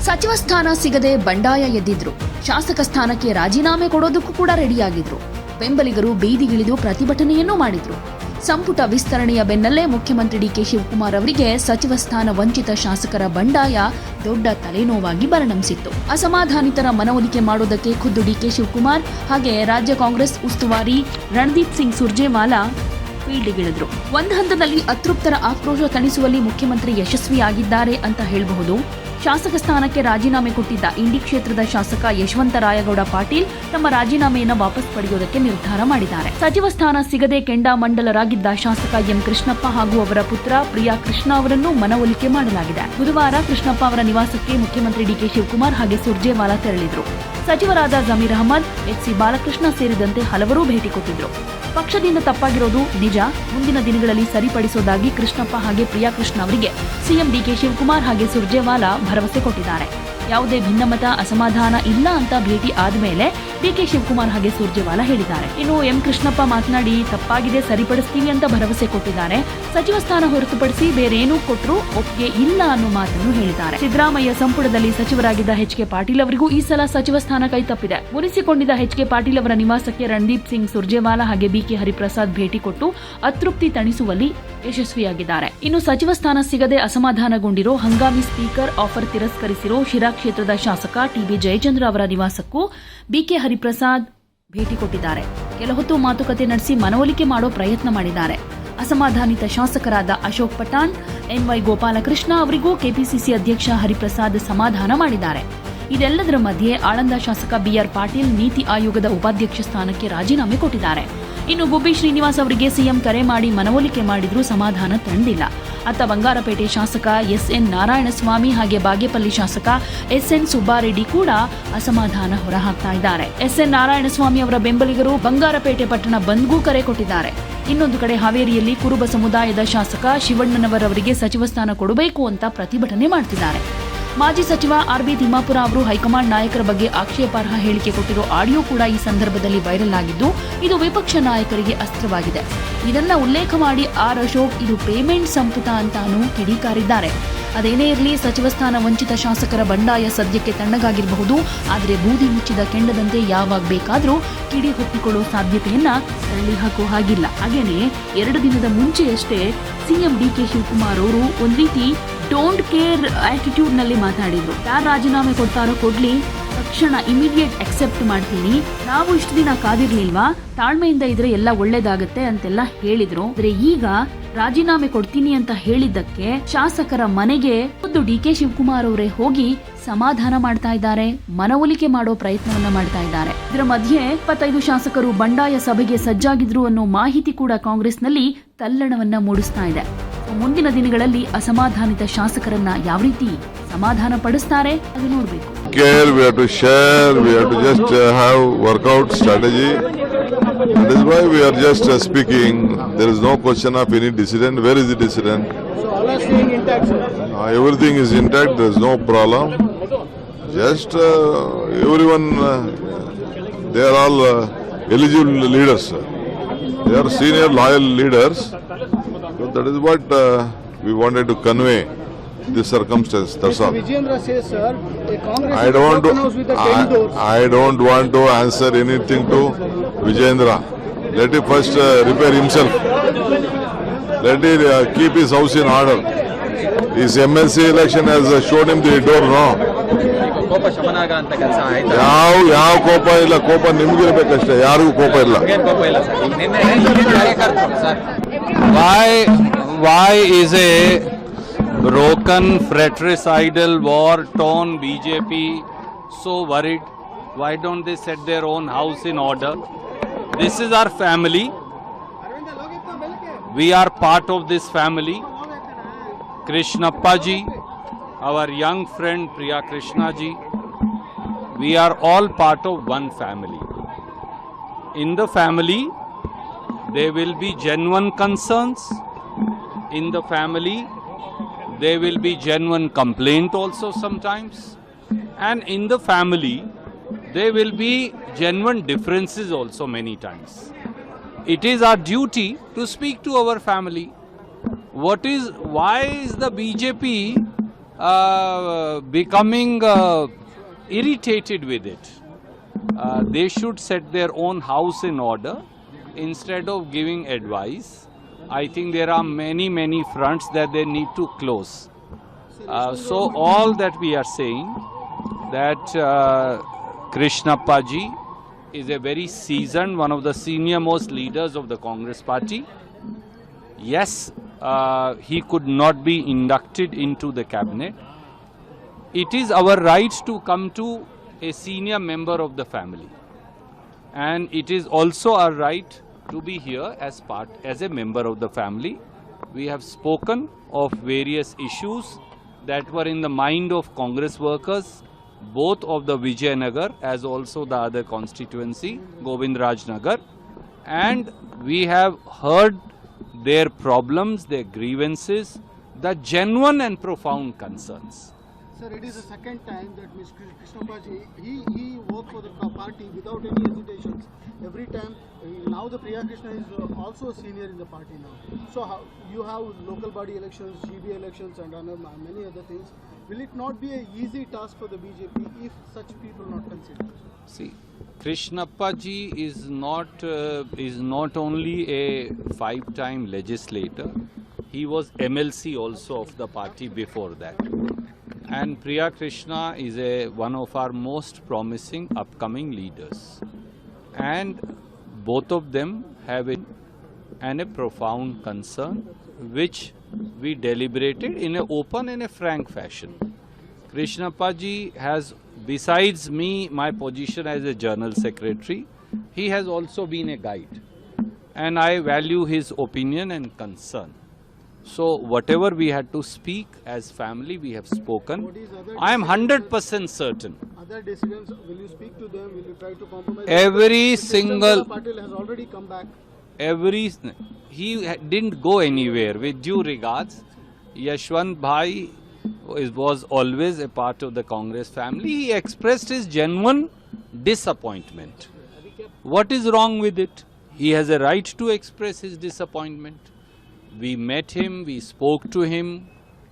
ಸಚಿವ ಸ್ಥಾನ ಸಿಗದೆ ಬಂಡಾಯ ಎದ್ದಿದ್ರು. ಶಾಸಕ ಸ್ಥಾನಕ್ಕೆ ರಾಜೀನಾಮೆ ಕೊಡೋದಕ್ಕೂ ಕೂಡ ರೆಡಿಯಾಗಿದ್ರು. ಬೆಂಬಲಿಗರು ಬೀದಿಗಿಳಿದು ಪ್ರತಿಭಟನೆಯನ್ನೂ ಮಾಡಿದ್ರು. ಸಂಪುಟ ವಿಸ್ತರಣೆಯ ಬೆನ್ನಲ್ಲೇ ಮುಖ್ಯಮಂತ್ರಿ ಡಿಕೆ ಶಿವಕುಮಾರ್ ಅವರಿಗೆ ಸಚಿವ ಸ್ಥಾನ ವಂಚಿತ ಶಾಸಕರ ಬಂಡಾಯ ದೊಡ್ಡ ತಲೆನೋವಾಗಿ ಪರಿಣಮಿಸಿತ್ತು. ಅಸಮಾಧಾನಿತರ ಮನವೊಲಿಕೆ ಮಾಡೋದಕ್ಕೆ ಖುದ್ದು ಡಿಕೆ ಶಿವಕುಮಾರ್ ಹಾಗೆ ರಾಜ್ಯ ಕಾಂಗ್ರೆಸ್ ಉಸ್ತುವಾರಿ ರಣದೀಪ್ ಸಿಂಗ್ ಸುರ್ಜೇವಾಲಾ ಫೀಲ್ಡ್ಗಿಳಿದ್ರು. ಒಂದು ಹಂತದಲ್ಲಿ ಅತೃಪ್ತರ ಆಕ್ರೋಶ ತಣಿಸುವಲ್ಲಿ ಮುಖ್ಯಮಂತ್ರಿ ಯಶಸ್ವಿಯಾಗಿದ್ದಾರೆ ಅಂತ ಹೇಳಬಹುದು. ಶಾಸಕ ಸ್ಥಾನಕ್ಕೆ ರಾಜೀನಾಮೆ ಕೊಟ್ಟಿದ್ದ ಇಂಡಿ ಕ್ಷೇತ್ರದ ಶಾಸಕ ಯಶವಂತ ರಾಯಗೌಡ ಪಾಟೀಲ್ ತಮ್ಮ ರಾಜೀನಾಮೆಯನ್ನು ವಾಪಸ್ ಪಡೆಯುವುದಕ್ಕೆ ನಿರ್ಧಾರ ಮಾಡಿದ್ದಾರೆ. ಸಚಿವ ಸ್ಥಾನ ಸಿಗದೆ ಕೆಂಡಾಮಂಡಲರಾಗಿದ್ದ ಶಾಸಕ ಎಂ ಕೃಷ್ಣಪ್ಪ ಹಾಗೂ ಅವರ ಪುತ್ರ ಪ್ರಿಯಾ ಕೃಷ್ಣ ಅವರನ್ನು ಮನವೊಲಿಕೆ ಮಾಡಲಾಗಿದೆ. ಬುಧವಾರ ಕೃಷ್ಣಪ್ಪ ಅವರ ನಿವಾಸಕ್ಕೆ ಮುಖ್ಯಮಂತ್ರಿ ಡಿಕೆ ಶಿವಕುಮಾರ್ ಹಾಗೆ ಸುರ್ಜೇವಾಲಾ ತೆರಳಿದ್ರು. ಸಚಿವರಾದ ಜಮೀರ್ ಅಹಮದ್, ಎಚ್.ಸಿ. ಬಾಲಕೃಷ್ಣ ಸೇರಿದಂತೆ ಹಲವರು ಭೇಟಿ ಕೊಟ್ಟಿದ್ರು. ಪಕ್ಷದಿಂದ ತಪ್ಪಾಗಿರೋದು ನಿಜ, ಮುಂದಿನ ದಿನಗಳಲ್ಲಿ ಸರಿಪಡಿಸೋದಾಗಿ ಕೃಷ್ಣಪ್ಪ ಹಾಗೆ ಪ್ರಿಯಾ ಕೃಷ್ಣ ಅವರಿಗೆ ಸಿಎಂ ಡಿಕೆ ಶಿವಕುಮಾರ್ ಹಾಗೆ ಸುರ್ಜೇವಾಲಾ ಭರವಸೆ ಕೊಟ್ಟಿದ್ದಾರೆ. ಯಾವುದೇ ಭಿನ್ನಮತ ಅಸಮಾಧಾನ ಇಲ್ಲ ಅಂತ ಭೇಟಿ ಆದ್ಮೇಲೆ ಡಿಕೆ ಶಿವಕುಮಾರ್ ಹಾಗೆ ಸುರ್ಜೇವಾಲಾ ಹೇಳಿದ್ದಾರೆ. ಇನ್ನು ಎಂ ಕೃಷ್ಣಪ್ಪ ಮಾತನಾಡಿ ತಪ್ಪಾಗಿದೆ, ಸರಿಪಡಿಸ್ತೀವಿ ಅಂತ ಭರವಸೆ ಕೊಟ್ಟಿದ್ದಾರೆ. ಸಚಿವ ಸ್ಥಾನ ಹೊರತುಪಡಿಸಿ ಬೇರೇನೂ ಕೊಟ್ಟರೂ ಒಪ್ಪಿಗೆ ಇಲ್ಲ ಅನ್ನೋ ಮಾತನ್ನು ಹೇಳಿದ್ದಾರೆ. ಸಿದ್ದರಾಮಯ್ಯ ಸಂಪುಟದಲ್ಲಿ ಸಚಿವರಾಗಿದ್ದ ಎಚ್.ಕೆ. ಪಾಟೀಲ್ ಅವರಿಗೂ ಈ ಸಲ ಸಚಿವ ಸ್ಥಾನ ಕೈ ತಪ್ಪಿದೆ. ಮುನಿಸಿಕೊಂಡಿದ್ದ ಎಚ್.ಕೆ. ಪಾಟೀಲ್ ಅವರ ನಿವಾಸಕ್ಕೆ ರಣದೀಪ್ ಸಿಂಗ್ ಸುರ್ಜೇವಾಲಾ ಹಾಗೆ ಬಿ.ಕೆ. ಹರಿಪ್ರಸಾದ್ ಭೇಟಿ ಕೊಟ್ಟು ಅತೃಪ್ತಿ ತಣಿಸುವಲ್ಲಿ ಯಶಸ್ವಿಯಾಗಿದ್ದಾರೆ. ಇನ್ನು ಸಚಿವ ಸ್ಥಾನ ಸಿಗದೆ ಅಸಮಾಧಾನಗೊಂಡಿರೋ ಹಂಗಾಮಿ ಸ್ಪೀಕರ್ ಆಫರ್ ತಿರಸ್ಕರಿಸಿರೋ ಶಿರಾ ಕ್ಷೇತ್ರದ ಶಾಸಕ ಟಿ.ಬಿ. ಜಯಚಂದ್ರ ಅವರ ನಿವಾಸಕ್ಕೂ ಬಿ.ಕೆ. ಹರಿಪ್ರಸಾದ್ ಭೇಟಿ ಕೊಟ್ಟಿದ್ದಾರೆ. ಕೆಲ ಹೊತ್ತು ಮಾತುಕತೆ ನಡೆಸಿ ಮನವೊಲಿಕೆ ಮಾಡೋ ಪ್ರಯತ್ನ ಮಾಡಿದ್ದಾರೆ. ಅಸಮಾಧಾನಿತ ಶಾಸಕರಾದ ಅಶೋಕ್ ಪಠಾಣ್, ಎನ್.ವೈ. ಗೋಪಾಲಕೃಷ್ಣ ಅವರಿಗೂ ಕೆಪಿಸಿಸಿ ಅಧ್ಯಕ್ಷ ಹರಿಪ್ರಸಾದ್ ಸಮಾಧಾನ ಮಾಡಿದ್ದಾರೆ. ಇದೆಲ್ಲದರ ಮಧ್ಯೆ ಆಳಂದ ಶಾಸಕ ಬಿ.ಆರ್. ಪಾಟೀಲ್ ನೀತಿ ಆಯೋಗದ ಉಪಾಧ್ಯಕ್ಷ ಸ್ಥಾನಕ್ಕೆ ರಾಜೀನಾಮೆ ಕೊಟ್ಟಿದ್ದಾರೆ. ಇನ್ನು ಗುಬ್ಬಿ ಶ್ರೀನಿವಾಸ್ ಅವರಿಗೆ ಸಿಎಂ ಕರೆ ಮಾಡಿ ಮನವೊಲಿಕೆ ಮಾಡಿದ್ರೂ ಸಮಾಧಾನ ತಂದಿಲ್ಲ. ಅತ್ತ ಬಂಗಾರಪೇಟೆ ಶಾಸಕ ಎಸ್.ಎನ್. ನಾರಾಯಣಸ್ವಾಮಿ ಹಾಗೆ ಬಾಗೇಪಲ್ಲಿ ಶಾಸಕ ಎಸ್.ಎನ್. ಸುಬ್ಬಾರೆಡ್ಡಿ ಕೂಡ ಅಸಮಾಧಾನ ಹೊರಹಾಕ್ತಾ ಇದ್ದಾರೆ. ಎಸ್.ಎನ್. ನಾರಾಯಣಸ್ವಾಮಿ ಅವರ ಬೆಂಬಲಿಗರು ಬಂಗಾರಪೇಟೆ ಪಟ್ಟಣ ಬಂದ್ಗೂ ಕರೆ ಕೊಟ್ಟಿದ್ದಾರೆ. ಇನ್ನೊಂದು ಕಡೆ ಹಾವೇರಿಯಲ್ಲಿ ಕುರುಬ ಸಮುದಾಯದ ಶಾಸಕ ಶಿವಣ್ಣನವರವರಿಗೆ ಸಚಿವ ಸ್ಥಾನ ಕೊಡಬೇಕು ಅಂತ ಪ್ರತಿಭಟನೆ ಮಾಡ್ತಿದ್ದಾರೆ. ಮಾಜಿ ಸಚಿವ ಆರ್.ಬಿ. ತಿಮ್ಮಾಪುರ ಅವರು ಹೈಕಮಾಂಡ್ ನಾಯಕರ ಬಗ್ಗೆ ಆಕ್ಷೇಪಾರ್ಹ ಹೇಳಿಕೆ ಕೊಟ್ಟಿರೋ ಆಡಿಯೋ ಕೂಡ ಈ ಸಂದರ್ಭದಲ್ಲಿ ವೈರಲ್ ಆಗಿದ್ದು, ಇದು ವಿಪಕ್ಷ ನಾಯಕರಿಗೆ ಅಸ್ತ್ರವಾಗಿದೆ. ಇದನ್ನ ಉಲ್ಲೇಖ ಮಾಡಿ ಆರ್. ಅಶೋಕ್ ಇದು ಪೇಮೆಂಟ್ ಸಂಪುಟ ಅಂತಾನೂ ಕಿಡಿಕಾರಿದ್ದಾರೆ. ಅದೇನೇ ಇರಲಿ, ಸಚಿವ ಸ್ಥಾನ ವಂಚಿತ ಶಾಸಕರ ಬಂಡಾಯ ಸದ್ಯಕ್ಕೆ ತಣ್ಣಗಾಗಿರಬಹುದು. ಆದರೆ ಬೂದಿ ಮುಚ್ಚಿದ ಕೆಂಡದಂತೆ ಯಾವಾಗ ಬೇಕಾದರೂ ಕಿಡಿ ಹೊತ್ತಿಕೊಳ್ಳೋ ಸಾಧ್ಯತೆಯನ್ನ ತಳ್ಳಿ ಹಾಕೋ ಹಾಗಿಲ್ಲ. ಹಾಗೇನೆ 2 ದಿನದ ಮುಂಚೆಯಷ್ಟೇ ಸಿಎಂ ಡಿಕೆ ಶಿವಕುಮಾರ್ ಅವರು ಒಂದ್ ರೀತಿ ಡೋಂಟ್ ಕೇರ್ ಆಟಿಟ್ಯೂಡ್ ನಲ್ಲಿ ಮಾತಾಡಿದ್ರು. ಯಾರು ರಾಜೀನಾಮೆ ಕೊಡ್ತಾರೋ ಕೊಡ್ಲಿ, ತಕ್ಷಣ ಇಮಿಡಿಯೇಟ್ ಅಕ್ಸೆಪ್ಟ್ ಮಾಡ್ತೀನಿ, ನಾವು ಇಷ್ಟು ದಿನ ಕಾದಿರ್ಲಿಲ್ವಾ, ತಾಳ್ಮೆಯಿಂದ ಇದ್ರೆ ಎಲ್ಲ ಒಳ್ಳೇದಾಗತ್ತೆ ಅಂತೆಲ್ಲ ಹೇಳಿದ್ರು. ಆದ್ರೆ ಈಗ ರಾಜೀನಾಮೆ ಕೊಡ್ತೀನಿ ಅಂತ ಹೇಳಿದ್ದಕ್ಕೆ ಶಾಸಕರ ಮನೆಗೆ ಖುದ್ದು ಡಿಕೆ ಶಿವಕುಮಾರ್ ಅವರೇ ಹೋಗಿ ಸಮಾಧಾನ ಮಾಡ್ತಾ ಇದ್ದಾರೆ, ಮನವೊಲಿಕೆ ಮಾಡೋ ಪ್ರಯತ್ನವನ್ನ ಮಾಡ್ತಾ ಇದ್ದಾರೆ. ಇದರ ಮಧ್ಯೆ 25 ಶಾಸಕರು ಬಂಡಾಯ ಸಭೆಗೆ ಸಜ್ಜಾಗಿದ್ರು ಅನ್ನೋ ಮಾಹಿತಿ ಕೂಡ ಕಾಂಗ್ರೆಸ್ನಲ್ಲಿ ತಲ್ಲಣವನ್ನ ಮೂಡಿಸ್ತಾ ಇದೆ. ಮುಂದಿನ ದಿನಗಳಲ್ಲಿ ಅಸಮಾಧಾನಿತ ಶಾಸಕರನ್ನ ಯಾವ ರೀತಿ ಸಮಾಧಾನ ಪಡಿಸ್ತಾರೆ ಅದು ನೋಡಬೇಕು. We have to share, we have to just have workout strategy. That is why we are just speaking. There is no question of any dissident. Where is the dissident? So all are staying intact, sir? Everything is intact. There is no problem. Just everyone, they are all eligible leaders. They are senior loyal leaders. So that is what we wanted to convey. This circumstance, that's all. Vijayendra says, sir, a Congress I don't with the 10 doors. I don't want to answer anything to Vijayendra. Let him first repair himself. Let him keep his house in order. His MLC election has shown him the door, no? ಕೋಪ ಶಮನ ಆಗಂತ ಕೆಲಸ ಆಯ್ತು. ಯಾವ ಕೋಪ ಇಲ್ಲ, ಕೋಪ ನಿಮಗಿರ್ಬೇಕಷ್ಟೇ, ಯಾರಿಗೂ ಕೋಪ ಇಲ್ಲ. ಕೋಪ ಇಲ್ಲ ಸರ್. ಈಗ ನಿನ್ನೆ ಕಾರ್ಯಕರ್ತರು sir, why is a broken fratricidal war torn BJP so worried? Why don't they set their own house in order? This is our family. We are part of this family. Krishnappa ji, our young friend Priya Krishna ji, we are all part of one family. In the family, there will be genuine concerns. In the family, there will be genuine complaint also sometimes. And in the family, there will be genuine differences also many times. It is our duty to speak to our family. Why is the BJP becoming irritated with it. They should set their own house in order instead of giving advice. I think there are many fronts that they need to close. So all that we are saying that Krishnappa ji is a very seasoned, one of the senior most leaders of the Congress party. Yes, he could not be inducted into the cabinet. It is our right to come to a senior member of the family, and it is also our right to be here as a member of the family. We have spoken of various issues that were in the mind of Congress workers, both of the Vijayanagar as also the other constituency, Govindraj Nagar, and we have heard their problems, their grievances, the genuine and profound concerns. Sir, it is the second time that Mr. Krishnappa ji, he worked for the party without any hesitations. Every time, now the Priya Krishna is also a senior in the party now. So how, you have local body elections, GB elections and many other things. Will it not be an easy task for the BJP if such people are not considered? See, Krishnappa ji is not only a 5-time legislator, he was MLC also of the party before that. And Priya Krishna is one of our most promising upcoming leaders. And both of them have a profound concern which we deliberated in an open and a frank fashion. Krishnappa ji has, besides me, my position as a General Secretary, he has also been a guide. And I value his opinion and concern. So whatever we had to speak as family, we have spoken. I am 100% certain. Other decisions, will you speak to them? Will you try to compromise? Every single... Patil has already come back. He didn't go anywhere. With due regards, Yashwant Bhai was always a part of the Congress family. He expressed his genuine disappointment. What is wrong with it? He has a right to express his disappointment. We met him, we spoke to him,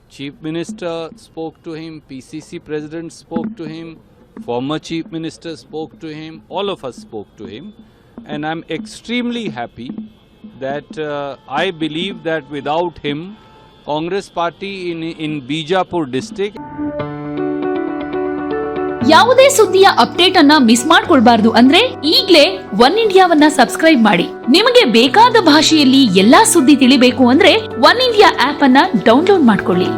Chief Minister spoke to him, PCC President spoke to him, former Chief Minister spoke to him, all of us spoke to him. And I'm extremely happy that I believe that without him, Congress party in Bijapur district. ಯಾವುದೇ ಸುದ್ದಿಯ update ಅನ್ನ miss ಮಾಡ್ಕೊಳ್ಬಾರ್ದು ಅಂದ್ರೆ ಈಗ್ಲೇ one ಇಂಡಿಯಾವನ್ನ subscribe ಮಾಡಿ. ನಿಮಗೆ ಬೇಕಾದ ಭಾಷೆಯಲ್ಲಿ ಎಲ್ಲಾ ಸುದ್ದಿ ತಿಳಿಬೇಕು ಅಂದ್ರೆ ಒನ್ ಇಂಡಿಯಾ ಆಪ್ ಅನ್ನ ಡೌನ್ಲೋಡ್ ಮಾಡ್ಕೊಳ್ಳಿ.